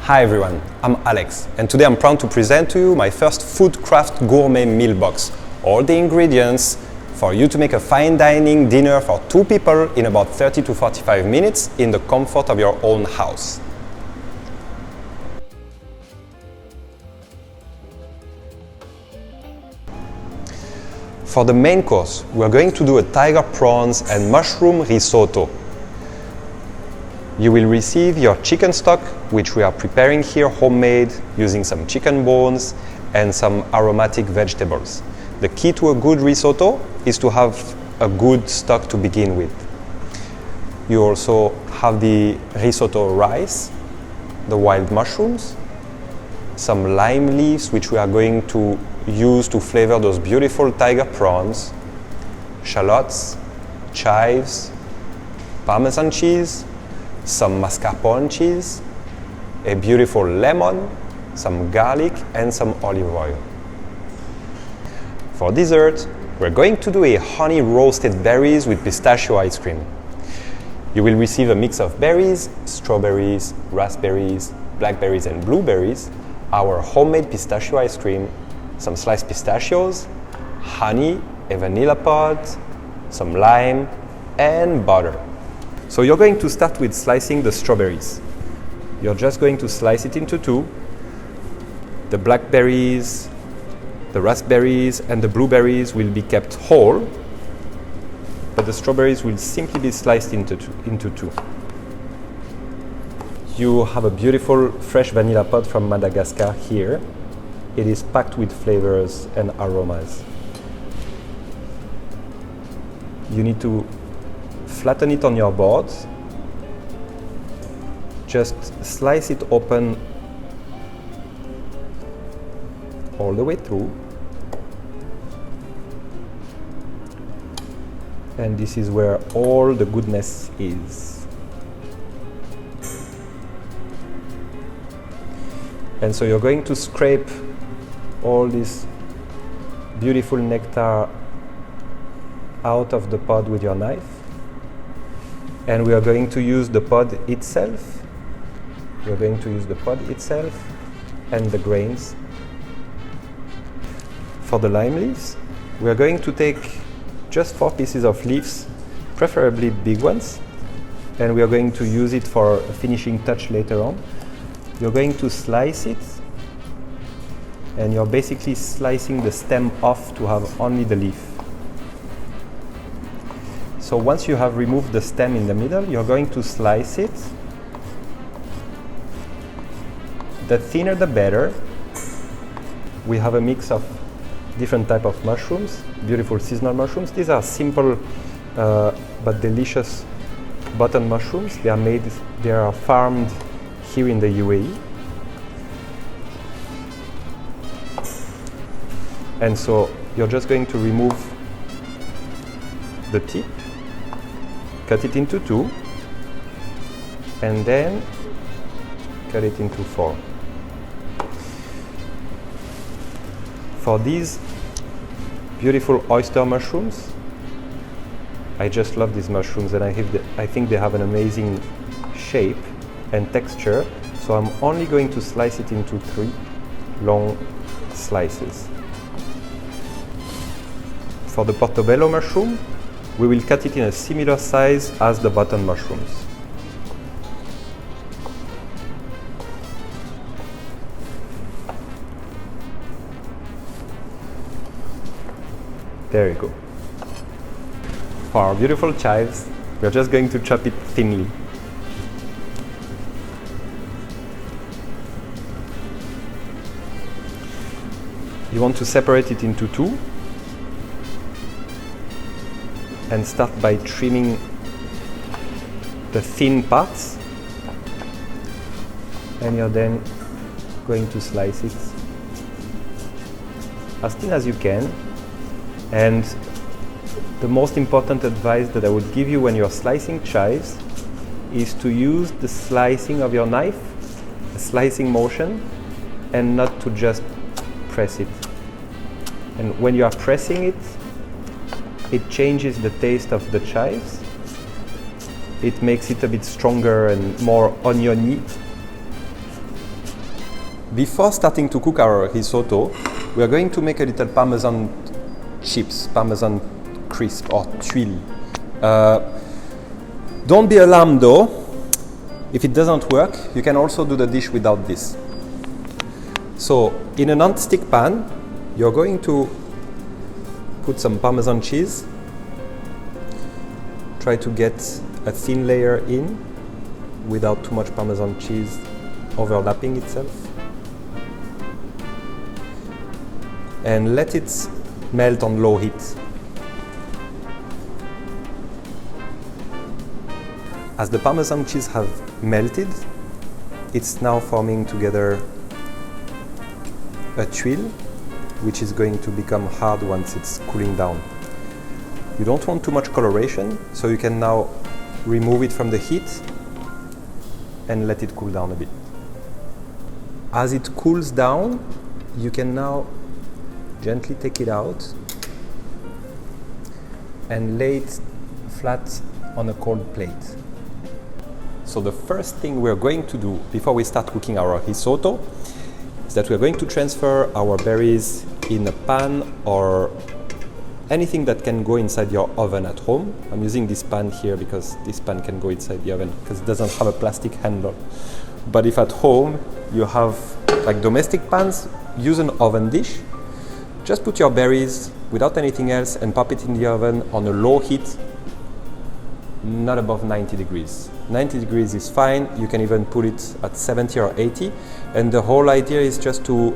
Hi everyone, I'm Alex, and today I'm proud to present to you my first Foodcraft gourmet meal box. All the ingredients for you to make a fine dining dinner for 2 people in about 30 to 45 minutes in the comfort of your own house. For the main course, we're going to do a tiger prawns and mushroom risotto. You will receive your chicken stock, which we are preparing here homemade using some chicken bones and some aromatic vegetables. The key to a good risotto is to have a good stock to begin with. You also have the risotto rice, the wild mushrooms, some lime leaves which we are going to use to flavor those beautiful tiger prawns, shallots, chives, Parmesan cheese, some mascarpone cheese, a beautiful lemon, some garlic and some olive oil. For dessert, we're going to do a honey roasted berries with pistachio ice cream. You will receive a mix of berries, strawberries, raspberries, blackberries and blueberries, our homemade pistachio ice cream, some sliced pistachios, honey, a vanilla pod, some lime and butter. So you're going to start with slicing the strawberries. You're just going to slice it into 2. The blackberries, the raspberries and the blueberries will be kept whole, but the strawberries will simply be sliced into 2. You have a beautiful fresh vanilla pod from Madagascar here. It is packed with flavors and aromas. You need to flatten it on your board. Just slice it open all the way through. And this is where all the goodness is. And so you're going to scrape all this beautiful nectar out of the pod with your knife. And we are going to use the pod itself. We are going to use the pod itself and the grains. For the lime leaves, we are going to take just 4 pieces of leaves, preferably big ones, and we are going to use it for a finishing touch later on. You're going to slice it, and you're basically slicing the stem off to have only the leaf. So once you have removed the stem in the middle, you're going to slice it. The thinner the better. We have a mix of different type of mushrooms, beautiful seasonal mushrooms. These are simple but delicious button mushrooms. They are farmed here in the UAE. And so you're just going to remove the tip, cut it into 2, and then cut it into 4. For these beautiful oyster mushrooms, I just love these mushrooms, and I think they have an amazing shape and texture, so I'm only going to slice it into 3 long slices. For the portobello mushroom, we will cut it in a similar size as the button mushrooms. There you go. For our beautiful chives, we're just going to chop it thinly. You want to separate it into 2 and start by trimming the thin parts, and you're then going to slice it as thin as you can. And the most important advice that I would give you when you're slicing chives is to use the slicing of your knife, the slicing motion, and not to just press it. And when you are pressing it, it changes the taste of the chives. It makes it a bit stronger and more oniony. Before starting to cook our risotto, we are going to make a little Parmesan chips, Parmesan crisp or tuile. Don't be alarmed though. If it doesn't work, you can also do the dish without this. So, in a non-stick pan, you're going to put some Parmesan cheese. Try to get a thin layer in without too much Parmesan cheese overlapping itself. And let it melt on low heat. As the Parmesan cheese have melted, it's now forming together a tuile, which is going to become hard once it's cooling down. You don't want too much coloration, so you can now remove it from the heat and let it cool down a bit. As it cools down, you can now gently take it out and lay it flat on a cold plate. So the first thing we're going to do before we start cooking our risotto is that we're going to transfer our berries in a pan or anything that can go inside your oven at home. I'm using this pan here because this pan can go inside the oven because it doesn't have a plastic handle. But if at home you have like domestic pans, use an oven dish. Just put your berries without anything else and pop it in the oven on a low heat, not above 90 degrees. 90 degrees is fine. You can even put it at 70 or 80. And the whole idea is just to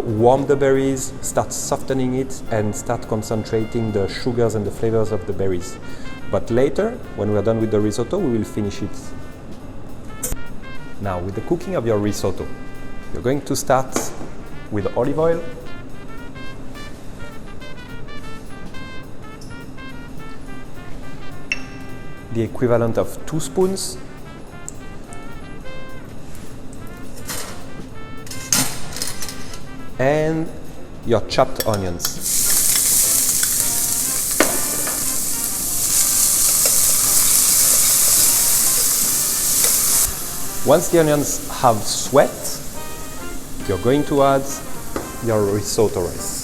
warm the berries, start softening it, and start concentrating the sugars and the flavors of the berries. But later, when we're done with the risotto, we will finish it. Now, with the cooking of your risotto, you're going to start with olive oil. The equivalent of 2 spoons. And your chopped onions. Once the onions have sweat, you're going to add your risotto rice.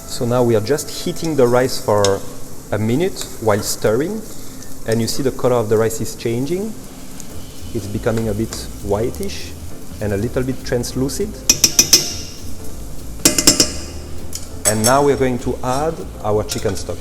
So now we are just heating the rice for a minute while stirring, and you see the color of the rice is changing. It's becoming a bit whitish and a little bit translucent. And now we're going to add our chicken stock.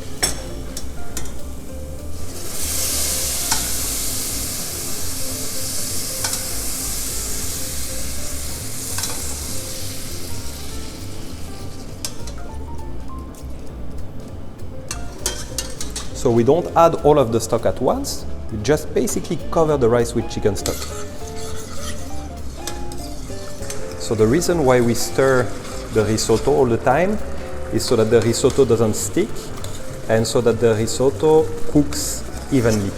So we don't add all of the stock at once, we just basically cover the rice with chicken stock. So the reason why we stir the risotto all the time is so that the risotto doesn't stick and so that the risotto cooks evenly.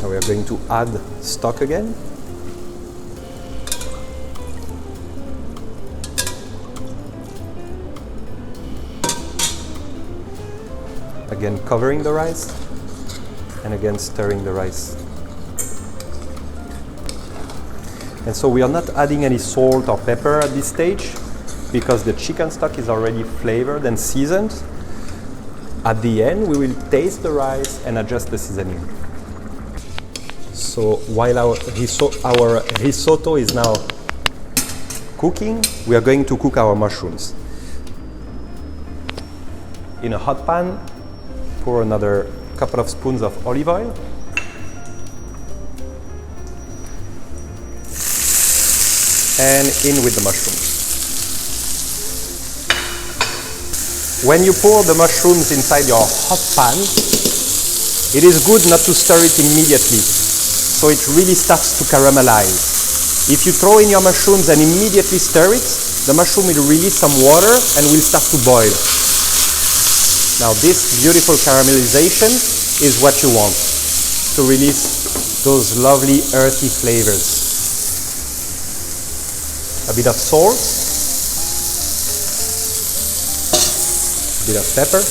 Now we are going to add stock again. Again covering the rice and again stirring the rice. And so we are not adding any salt or pepper at this stage because the chicken stock is already flavored and seasoned. At the end we will taste the rice and adjust the seasoning. So while our risotto is now cooking, we are going to cook our mushrooms. In a hot pan, pour another couple of spoons of olive oil. And in with the mushrooms. When you pour the mushrooms inside your hot pan, it is good not to stir it immediately, so it really starts to caramelize. If you throw in your mushrooms and immediately stir it, the mushroom will release some water and will start to boil. Now this beautiful caramelization is what you want to release those lovely earthy flavors. A bit of salt, a bit of pepper,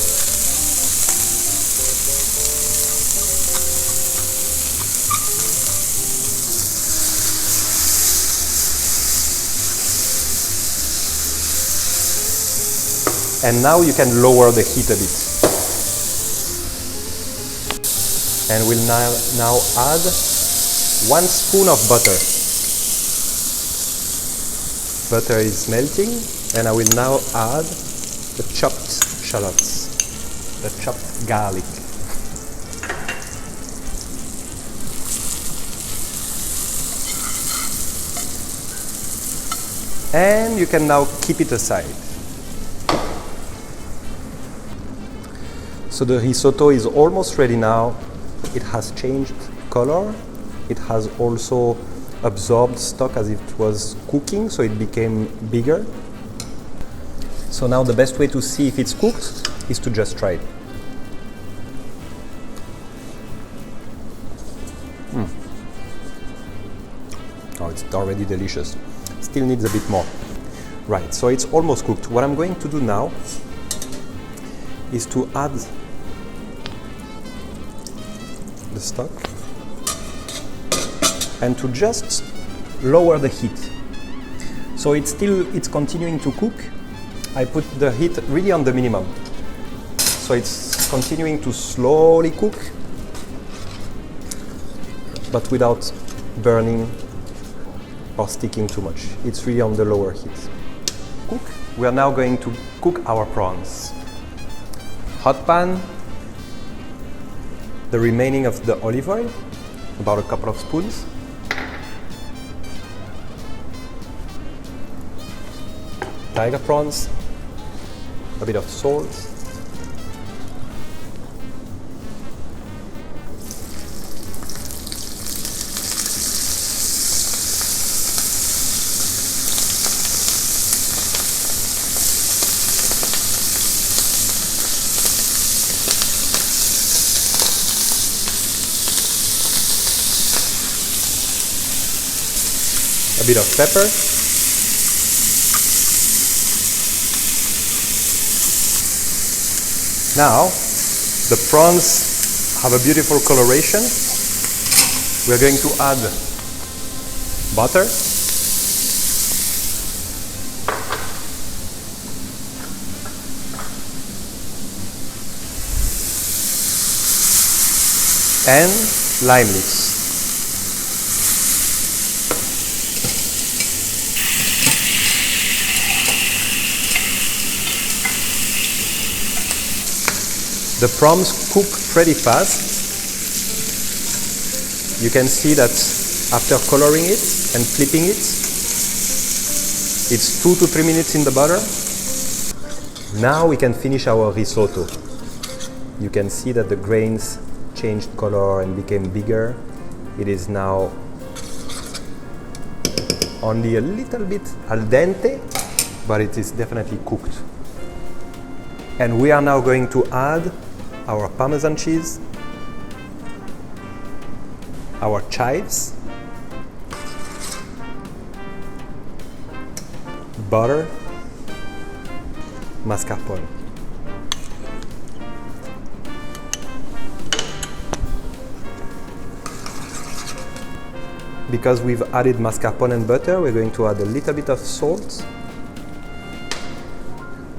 and now you can lower the heat a bit. And we'll now add 1 spoon of butter. Butter is melting, and I will now add the chopped shallots, the chopped garlic. And you can now keep it aside. So the risotto is almost ready now. It has changed color. It has also absorbed stock as it was cooking, so it became bigger. So now the best way to see if it's cooked is to just try it. Oh, it's already delicious. Still needs a bit more. Right, so it's almost cooked. What I'm going to do now is to add the stock and to just lower the heat. So it's continuing to cook. I put the heat really on the minimum. So it's continuing to slowly cook, but without burning or sticking too much. It's really on the lower heat. Cook. We are now going to cook our prawns. Hot pan, the remaining of the olive oil, about a couple of spoons. Tiger prawns, a bit of salt, a bit of pepper, now the prawns have a beautiful coloration. We're going to add butter, and lime leaves. The prawns cook pretty fast. You can see that after coloring it and flipping it, it's 2 to 3 minutes in the butter. Now we can finish our risotto. You can see that the grains changed color and became bigger. It is now only a little bit al dente, but it is definitely cooked. And we are now going to add our Parmesan cheese, our chives, butter, mascarpone. Because we've added mascarpone and butter, we're going to add a little bit of salt,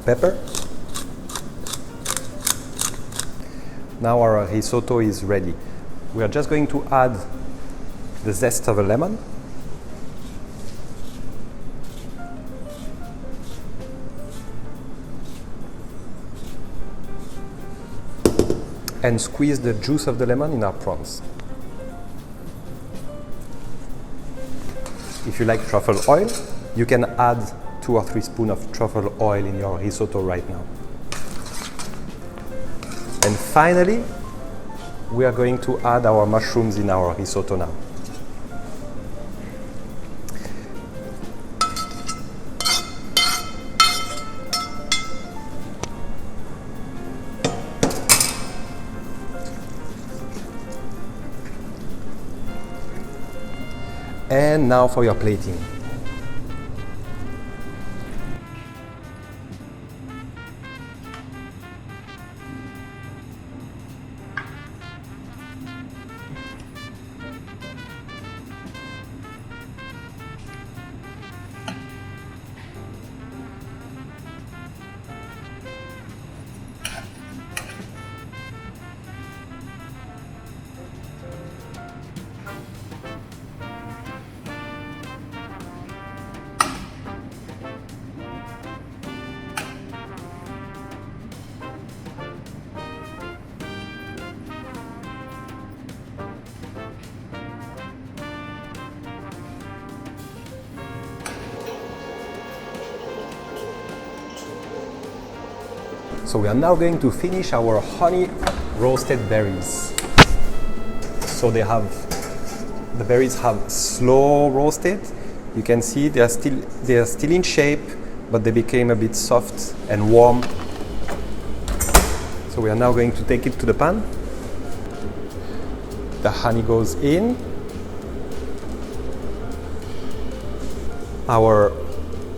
pepper. Now our risotto is ready. We are just going to add the zest of a lemon, and squeeze the juice of the lemon in our prawns. If you like truffle oil, you can add 2 or 3 spoons of truffle oil in your risotto right now. And finally, we are going to add our mushrooms in our risotto now. And now for your plating. So we are now going to finish our honey roasted berries. So the berries have slow roasted. You can see they are still in shape, but they became a bit soft and warm. So we are now going to take it to the pan. The honey goes in. Our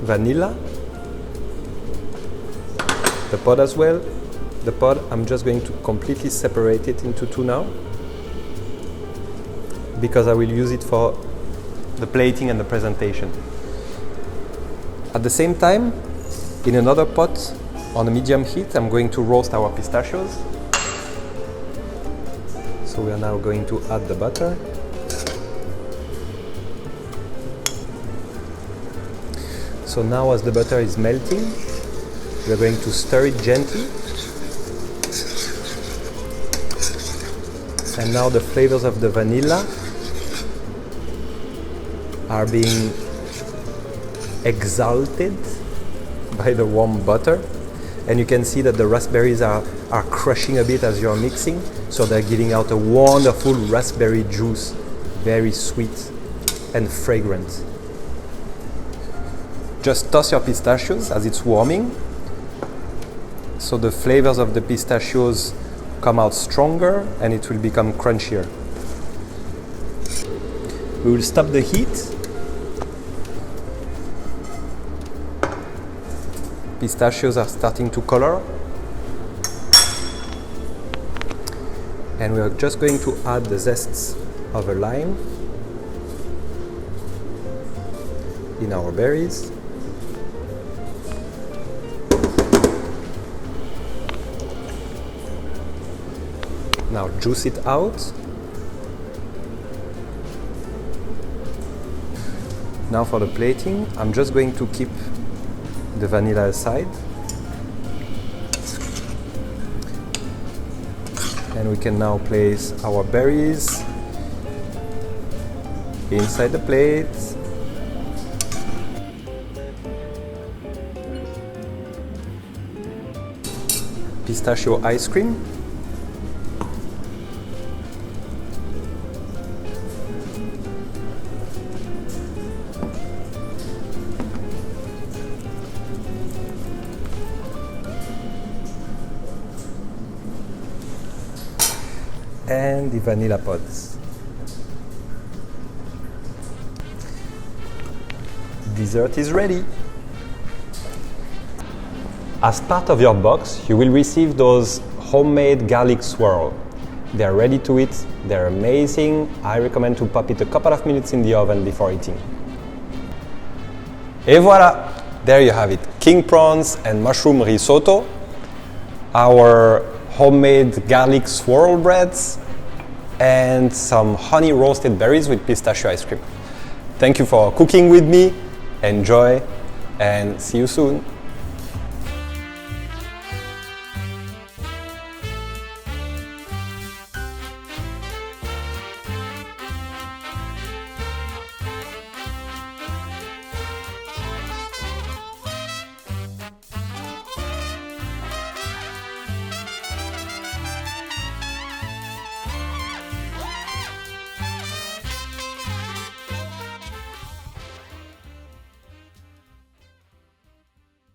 vanilla. The pod as well. The pod, I'm just going to completely separate it into two now, because I will use it for the plating and the presentation. At the same time, in another pot on a medium heat, I'm going to roast our pistachios. So we are now going to add the butter. So now as the butter is melting, we are going to stir it gently. And now the flavors of the vanilla are being exalted by the warm butter. And you can see that the raspberries are crushing a bit as you're mixing. So they're giving out a wonderful raspberry juice, very sweet and fragrant. Just toss your pistachios as it's warming. So the flavors of the pistachios come out stronger and it will become crunchier. We will stop the heat. Pistachios are starting to color. And we are just going to add the zests of a lime in our berries. Now juice it out. Now for the plating, I'm just going to keep the vanilla aside. And we can now place our berries inside the plate. Pistachio ice cream. And the vanilla pods. Dessert is ready. As part of your box, you will receive those homemade garlic swirl. They're ready to eat, they're amazing. I recommend to pop it a couple of minutes in the oven before eating. Et voilà! There you have it, king prawns and mushroom risotto, our homemade garlic swirl breads, and some honey roasted berries with pistachio ice cream. Thank you for cooking with me. Enjoy and see you soon.